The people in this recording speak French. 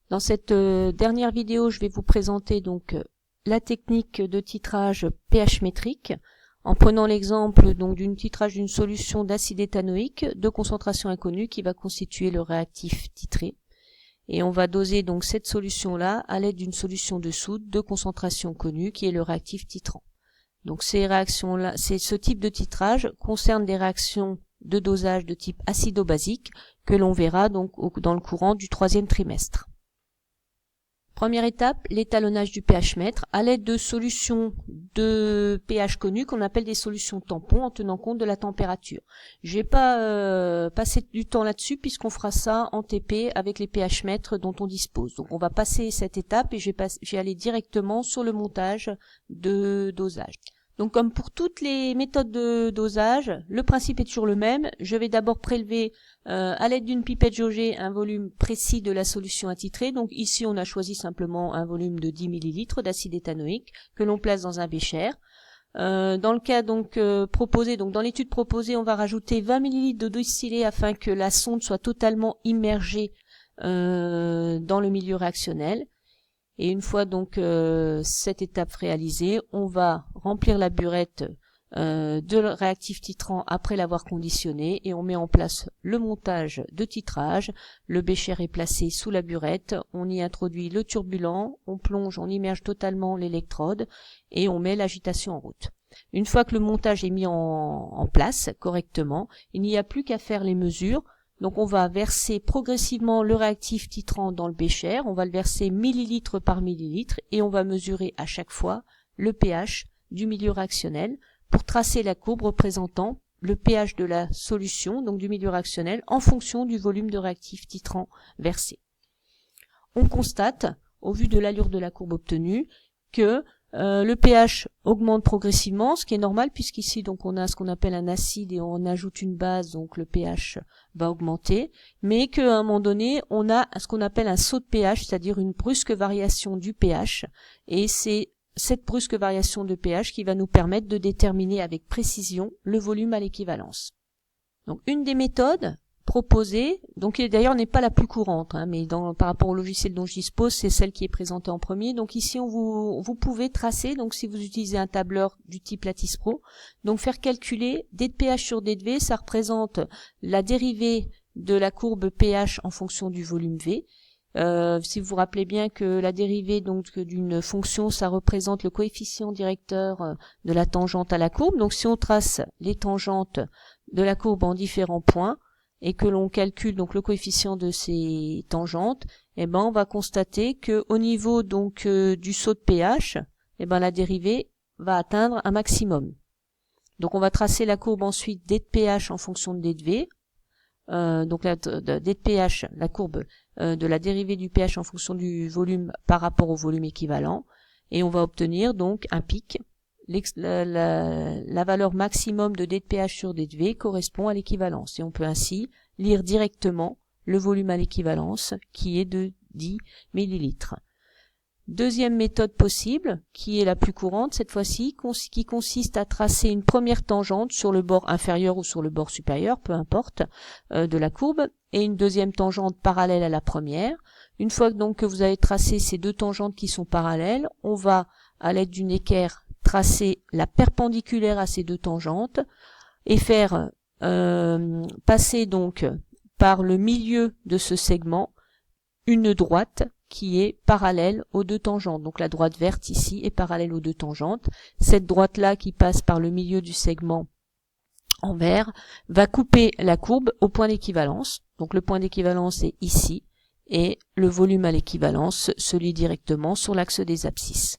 Dans cette dernière vidéo, je vais vous présenter donc la technique de titrage pH métrique en prenant l'exemple donc d'une titrage d'une solution d'acide éthanoïque de concentration inconnue qui va constituer le réactif titré. Et on va doser donc cette solution-là à l'aide d'une solution de soude de concentration connue qui est le réactif titrant. Donc ces réactions-là, ce type de titrage concerne des réactions de dosage de type acido-basique que l'on verra donc dans le courant du troisième trimestre. Première étape, l'étalonnage du pH mètre à l'aide de solutions de pH connues qu'on appelle des solutions tampons en tenant compte de la température. Je vais pas passer du temps là-dessus puisqu'on fera ça en TP avec les pH mètres dont on dispose. Donc on va passer cette étape et je vais aller directement sur le montage de dosage. Donc comme pour toutes les méthodes de dosage, le principe est toujours le même. Je vais d'abord prélever à l'aide d'une pipette jaugée un volume précis de la solution à titrer. Donc ici on a choisi simplement un volume de 10 ml d'acide éthanoïque que l'on place dans un bécher. Dans le cas donc proposé, donc dans l'étude proposée, on va rajouter 20 ml d'eau distillée afin que la sonde soit totalement immergée dans le milieu réactionnel. Et une fois donc cette étape réalisée, on va remplir la burette de réactif titrant après l'avoir conditionné et on met en place le montage de titrage. Le bécher est placé sous la burette, on y introduit le turbulent, on plonge, on immerge totalement l'électrode et on met l'agitation en route. Une fois que le montage est mis en place correctement, il n'y a plus qu'à faire les mesures. Donc on va verser progressivement le réactif titrant dans le bécher, on va le verser millilitre par millilitre et on va mesurer à chaque fois le pH du milieu réactionnel pour tracer la courbe représentant le pH de la solution, donc du milieu réactionnel, en fonction du volume de réactif titrant versé. On constate, au vu de l'allure de la courbe obtenue, que le pH augmente progressivement, ce qui est normal puisqu'ici donc on a ce qu'on appelle un acide et on ajoute une base, donc le pH va augmenter, mais qu'à un moment donné on a ce qu'on appelle un saut de pH, c'est-à-dire une brusque variation du pH, et c'est cette brusque variation de pH qui va nous permettre de déterminer avec précision le volume à l'équivalence. Donc une des méthodes proposée, donc d'ailleurs n'est pas la plus courante, mais par rapport au logiciel dont je dispose, c'est celle qui est présentée en premier. Donc ici vous pouvez tracer, donc si vous utilisez un tableur du type Lattice Pro, donc faire calculer d de pH sur d de V, ça représente la dérivée de la courbe pH en fonction du volume V. Si vous vous rappelez bien que la dérivée donc d'une fonction, ça représente le coefficient directeur de la tangente à la courbe. Donc si on trace les tangentes de la courbe en différents points, et que l'on calcule donc le coefficient de ces tangentes, on va constater que au niveau donc du saut de pH, la dérivée va atteindre un maximum. Donc on va tracer la courbe ensuite d de pH en fonction de d de V. Donc d de pH, la courbe de la dérivée du pH en fonction du volume par rapport au volume équivalent, et on va obtenir donc un pic. La valeur maximum de d de pH sur d de V correspond à l'équivalence et on peut ainsi lire directement le volume à l'équivalence qui est de 10 millilitres. Deuxième méthode possible, qui est la plus courante cette fois-ci, qui consiste à tracer une première tangente sur le bord inférieur ou sur le bord supérieur, peu importe, de la courbe, et une deuxième tangente parallèle à la première. Une fois donc que vous avez tracé ces deux tangentes qui sont parallèles, on va, à l'aide d'une équerre, tracer la perpendiculaire à ces deux tangentes et faire passer donc par le milieu de ce segment une droite qui est parallèle aux deux tangentes. Donc la droite verte ici est parallèle aux deux tangentes. Cette droite-là qui passe par le milieu du segment en vert va couper la courbe au point d'équivalence. Donc le point d'équivalence est ici et le volume à l'équivalence se lit directement sur l'axe des abscisses.